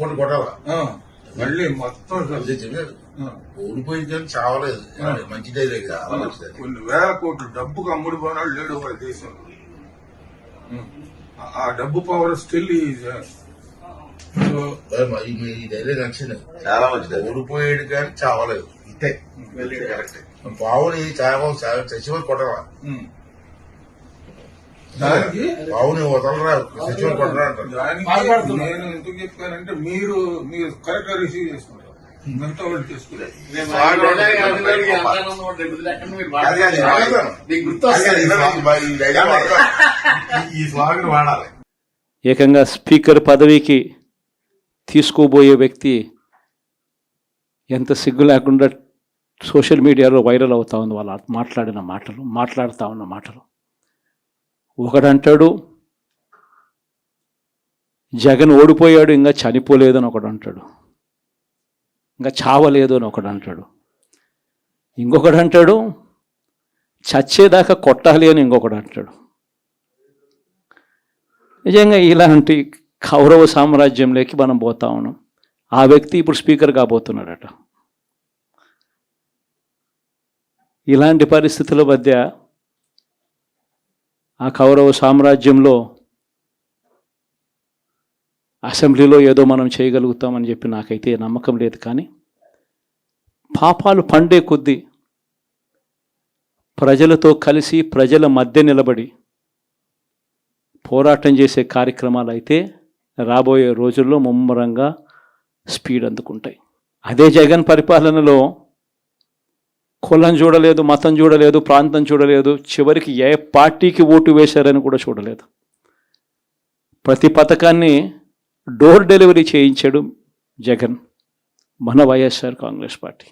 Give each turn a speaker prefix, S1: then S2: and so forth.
S1: కొన్ని కొట్టాల
S2: మళ్ళీ మొత్తం
S1: ఓడిపోయింది కానీ చావలేదు మంచిదే చాలా మంచిది.
S2: కొన్ని వేల కోట్లు డబ్బుకు అమ్ముడు పోనాడు లేడు వాళ్ళ దేశంలో. ఆ డబ్బు పవర్ స్టిల్
S1: మీ ధైర్యం నచ్చింది,
S3: చాలా మంచిది.
S1: ఓడిపోయాడు కానీ చావలేదు, ఇంతే కరెక్ట్. పావుని చచ్చిపోయి కొట్టరా, పావుని వదలరా, చచ్చిపోయి కొట్టరా అంటారు.
S2: దానికి నేను ఎందుకు చెప్పానంటే మీరు కరెక్ట్ గా రిసీవ్ చేసుకుంటారు, మిగతా వాళ్ళు చేసుకుంటారు.
S1: ఈ స్వాగతం వాడాలి.
S4: ఏకంగా స్పీకర్ పదవికి తీసుకోబోయే వ్యక్తి ఎంత సిగ్గు లేకుండా సోషల్ మీడియాలో వైరల్ అవుతా ఉంది వాళ్ళు మాట్లాడుతూ ఉన్న మాటలు. ఒకడంటాడు జగన్ ఓడిపోయాడు ఇంకా చనిపోలేదు అని ఒకడు అంటాడు, ఇంకా చావలేదు అని ఒకడు అంటాడు, ఇంకొకడు అంటాడు చచ్చేదాకా కొట్టాలి అని ఇంకొకడు అంటాడు. నిజంగా ఇలాంటి కౌరవ సామ్రాజ్యంలోకి మనం పోతా ఉన్నాం. ఆ వ్యక్తి ఇప్పుడు స్పీకర్ కాబోతున్నాడట. ఇలాంటి పరిస్థితుల మధ్య ఆ కౌరవ సామ్రాజ్యంలో అసెంబ్లీలో ఏదో మనం చేయగలుగుతామని చెప్పి నాకైతే నమ్మకం లేదు. కానీ పాపాలు పండే కొద్దీ ప్రజలతో కలిసి ప్రజల మధ్య నిలబడి పోరాటం చేసే కార్యక్రమాలు అయితే రాబోయే రోజుల్లో ముమ్మరంగా స్పీడ్ అందుకుంటాయి. అదే జగన్ పరిపాలనలో కులం చూడలేదు, మతం చూడలేదు, ప్రాంతం చూడలేదు, చివరికి ఏ పార్టీకి ఓటు వేశారని కూడా చూడలేదు. ప్రతి పథకాన్ని డోర్ డెలివరీ చేయించాడు జగన్, మన వైఎస్ఆర్ కాంగ్రెస్ పార్టీ.